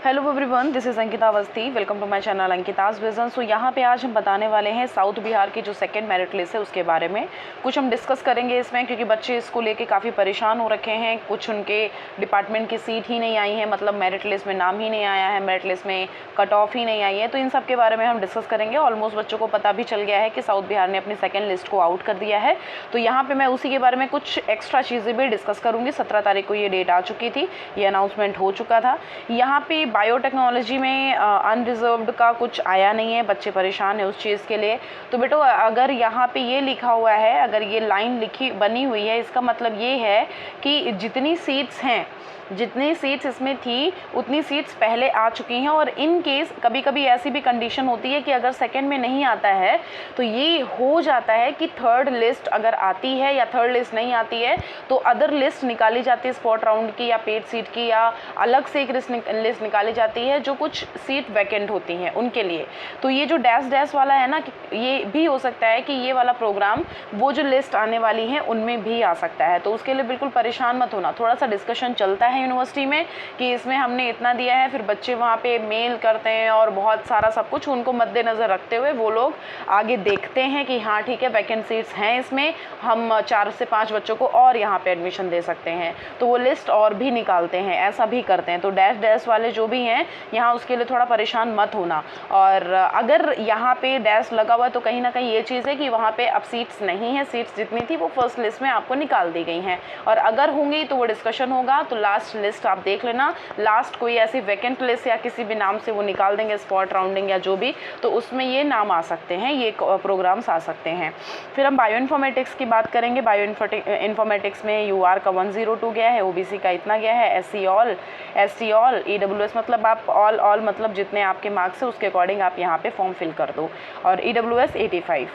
Hello everyone, this is Ankita Awasthi. Welcome to my channel Ankita's vision. So यहाँ पे आज हम बताने वाले हैं साउथ बिहार की जो सेकंड मेरिट लिस्ट है उसके बारे में कुछ हम डिस्कस करेंगे इसमें, क्योंकि बच्चे इसको लेके काफ़ी परेशान हो रखे हैं। कुछ उनके डिपार्टमेंट की सीट ही नहीं आई है, मतलब मेरिट लिस्ट में नाम ही नहीं आया है, मेरिट लिस्ट में कट ऑफ ही नहीं आई है। तो इन सब के बारे में हम डिस्कस करेंगे। ऑलमोस्ट बच्चों को पता भी चल गया है कि साउथ बिहार ने अपनी सेकेंड लिस्ट को आउट कर दिया है। तो यहाँ पर मैं उसी के बारे में कुछ एक्स्ट्रा चीज़ें भी डिस्कस करूँगी। 17 तारीख को ये डेट आ चुकी थी, ये अनाउंसमेंट हो चुका था। यहाँ पे बायोटेक्नोलॉजी में अनरिजर्व्ड का कुछ आया नहीं है, बच्चे परेशान है उस चीज़ के लिए। तो बेटो अगर यहाँ पे ये लिखा हुआ है, अगर ये लाइन लिखी बनी हुई है, इसका मतलब ये है कि जितनी सीट्स हैं, जितनी सीट्स इसमें थी उतनी सीट्स पहले आ चुकी हैं। और इन केस कभी कभी ऐसी भी कंडीशन होती है कि अगर सेकंड में नहीं आता है तो ये हो जाता है कि थर्ड लिस्ट अगर आती है या थर्ड लिस्ट नहीं आती है तो अदर लिस्ट निकाली जाती है, स्पॉट राउंड की या पेड सीट की, या अलग से एक लिस्ट निकाली जाती है जो कुछ सीट वैकेंट होती हैं उनके लिए। तो ये जो डैश डैश वाला है ना, ये भी हो सकता है कि ये वाला प्रोग्राम वो जो लिस्ट आने वाली है उनमें भी आ सकता है। तो उसके लिए बिल्कुल परेशान मत होना। थोड़ा सा डिस्कशन चलता है यूनिवर्सिटी में कि इसमें हमने इतना दिया है, फिर बच्चे वहाँ पे मेल करते हैं और बहुत सारा सब कुछ उनको मद्देनज़र रखते हुए वो लोग आगे देखते हैं कि हाँ ठीक है, वैकेंट सीट्स हैं इसमें, हम 4 से 5 बच्चों को और यहाँ पे एडमिशन दे सकते हैं। तो वो लिस्ट और भी निकालते हैं, ऐसा भी करते हैं। तो डैश डैश वाले जो भी हैं यहाँ, उसके लिए थोड़ा परेशान मत होना। और अगर यहाँ पे डैश लगा हुआ है तो कहीं ना कहीं ये चीज़ है कि वहाँ पे अब सीट्स नहीं है, सीट्स जितनी थी वो फर्स्ट लिस्ट में आपको निकाल दी गई हैं। और अगर होंगी तो वो डिस्कशन होगा। तो लास्ट लिस्ट आप देख लेना, लास्ट कोई ऐसी वैकेंट लिस्ट या किसी भी नाम से वो निकाल देंगे, स्पॉट राउंडिंग या जो भी, तो उसमें ये नाम आ सकते हैं, ये प्रोग्राम्स आ सकते हैं। फिर हम बायो इन्फॉर्मेटिक्स की बात करेंगे। बायो इन्फॉर्मेटिक्स में UR का 102 गया है, OBC का इतना गया है, SC all, ST all, EWS मतलब आप ऑल मतलब जितने आपके मार्क्स है उसके अकॉर्डिंग आप यहाँ पे फॉर्म फिल कर दो, और EWS 85।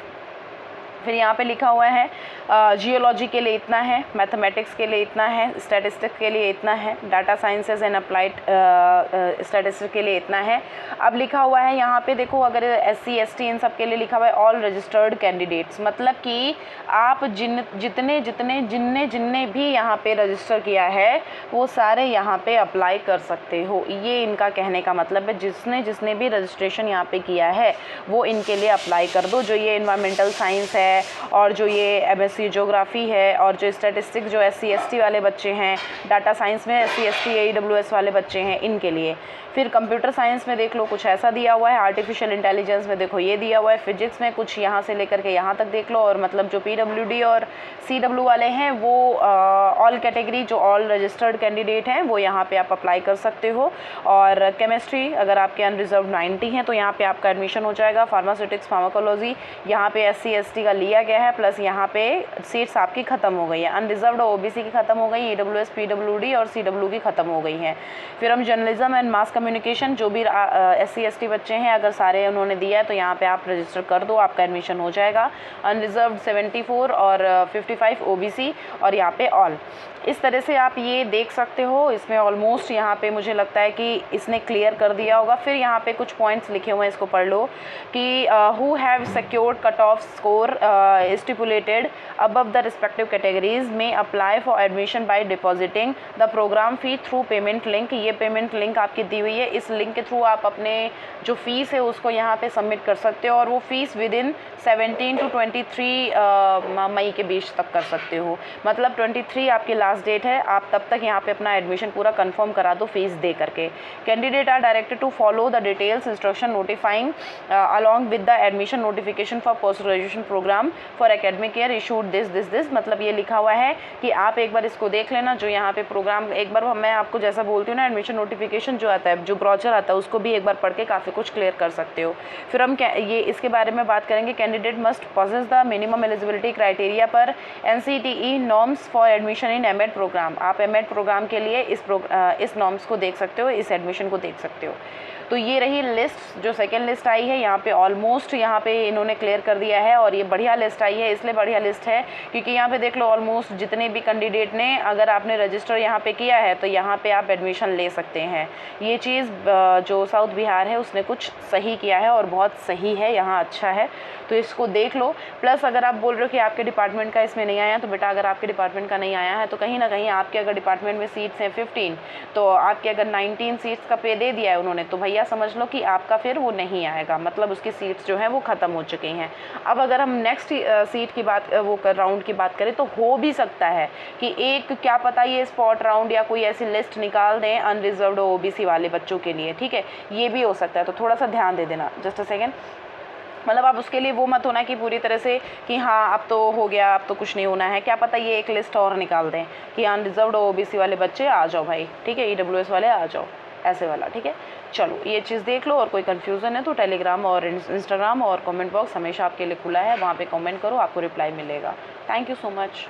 फिर यहाँ पे लिखा हुआ है जियोलॉजी के लिए इतना है, मैथमेटिक्स के लिए इतना है, स्टैटिस्टिक्स के लिए इतना है, data sciences and applied statistics के लिए इतना है। अब लिखा हुआ है यहाँ पे देखो, अगर SC ST इन सब के लिए लिखा हुआ है ऑल रजिस्टर्ड कैंडिडेट्स, मतलब कि आप जिनने भी यहाँ पे रजिस्टर किया है वो सारे यहाँ पे अप्लाई कर सकते हो। ये इनका कहने का मतलब है, जिसने भी रजिस्ट्रेशन यहाँ पे किया है वो इनके लिए अप्लाई कर दो। जो ये इन्वायरमेंटल साइंस है और जो ये MSc ज्योग्राफी है और जो स्टैटिस्टिक्स जो SC ST वाले बच्चे हैं, डाटा साइंस में SC ST AWS वाले बच्चे हैं, इनके लिए। फिर कंप्यूटर साइंस में देख लो कुछ ऐसा दिया हुआ है, आर्टिफिशियल इंटेलिजेंस में देखो ये दिया हुआ है, फिजिक्स में कुछ यहाँ से लेकर के यहाँ तक देख लो। और मतलब जो PWD और CW वाले हैं वो ऑल कैटेगरी, जो ऑल रजिस्टर्ड कैंडिडेट हैं वो यहाँ पे आप अप्लाई कर सकते हो। और केमिस्ट्री अगर आपके अनरिजर्व 90 हैं तो यहाँ पे आपका एडमिशन हो जाएगा। फार्मास्यूटिक्स फार्माकोलॉजी यहाँ पे SC ST का लिया गया है, प्लस यहाँ पे सीट्स आपकी ख़त्म हो गई है, अनरिजर्व्ड OBC की ख़त्म हो गई, EWS PWD और CW की ख़त्म हो गई हैं। फिर हम जर्नलिज्म एंड मास कम्युनिकेशन, जो भी SC ST बच्चे हैं अगर सारे उन्होंने दिया है तो यहाँ पे आप रजिस्टर कर दो, आपका एडमिशन हो जाएगा। अनरिजर्व्ड 74 और 55 OBC और यहाँ पे ऑल। इस तरह से आप ये देख सकते हो। इसमें ऑलमोस्ट यहाँ पे मुझे लगता है कि इसने क्लियर कर दिया होगा। फिर यहाँ पे कुछ पॉइंट्स लिखे हुए हैं, इसको पढ़ लो कि who have secured cut off score stipulated above the respective categories में apply for admission by depositing the programme fee through payment link. ये पेमेंट लिंक आपकी दी हुई है, इस लिंक के थ्रू आप अपने जो फीस है उसको यहाँ पे सबमिट कर सकते हो। और वो फीस विद इन 17 to 23 मई के बीच तक कर सकते हो, मतलब 23 आपकी लास्ट डेट है। आप तब तक यहाँ पे अपना एडमिशन पूरा कंफर्म करा दो फीस दे करके। Candidate are directed to follow the details instruction notifying along with the admission notification for post graduation programme for academic year issued this. मतलब ये लिखा हुआ है कि आप एक बार इसको देख लेना, जो यहाँ पे प्रोग्राम, एक बार मैं आपको जैसा बोलती हूँ ना, एडमिशन नोटिफिकेशन जो आता है, जो ब्रोचर आता है, उसको भी एक बार पढ़ के काफ़ी कुछ क्लियर कर सकते हो। फिर हम ये इसके बारे में बात करेंगे। Candidate must possess the minimum eligibility criteria per NCTE norms for admission in M Ed programme. आप एमएड प्रोग्राम के लिए इस नॉर्म्स को देख सकते हो, इस एडमिशन को देख सकते हो। तो ये रही लिस्ट, जो सेकेंड लिस्ट आई है। यहाँ पे ऑलमोस्ट यहाँ पे इन्होंने क्लियर कर दिया है और ये बढ़िया बढ़िया लिस्ट आई है, इसलिए बढ़िया लिस्ट है क्योंकि यहाँ पे देख लो ऑलमोस्ट जितने भी कैंडिडेट ने, अगर आपने रजिस्टर यहाँ पे किया है तो यहाँ पे आप एडमिशन ले सकते हैं। ये चीज़ जो साउथ बिहार है उसने कुछ सही किया है और बहुत सही है, यहाँ अच्छा है, तो इसको देख लो। प्लस अगर आप बोल रहे हो कि आपके डिपार्टमेंट का इसमें नहीं आया, तो बेटा अगर आपके डिपार्टमेंट का नहीं आया है तो कहीं ना कहीं आपके अगर डिपार्टमेंट में सीट्स हैं 15, तो आपके अगर 19 सीट्स का पे दे दिया है उन्होंने, तो भैया समझ लो कि आपका फिर वो नहीं आएगा, मतलब उसकी सीट्स जो हैं वो ख़त्म हो चुकी हैं। अब अगर हम नेक्स्ट सीट की बात राउंड की बात करें तो हो भी सकता है कि एक क्या पता ये स्पॉट राउंड या कोई ऐसी लिस्ट निकाल दें अनरिजर्व्ड ओबीसी वाले बच्चों के लिए, ठीक है, ये भी हो सकता है, तो थोड़ा सा ध्यान दे देना। जस्ट अ सेकेंड, मतलब आप उसके लिए वो मत होना कि पूरी तरह से कि हाँ अब तो हो गया, अब तो कुछ नहीं होना है, क्या पता ये एक लिस्ट और निकाल दें कि अनरिजर्व्ड ओबीसी वाले बच्चे आ जाओ भाई, ठीक है, ईडब्ल्यूएस वाले आ जाओ, ऐसे वाला, ठीक है। चलो ये चीज़ देख लो, और कोई कन्फ्यूज़न है तो टेलीग्राम और इंस्टाग्राम और कमेंट बॉक्स हमेशा आपके लिए खुला है, वहाँ पे कमेंट करो, आपको रिप्लाई मिलेगा। Thank you so much.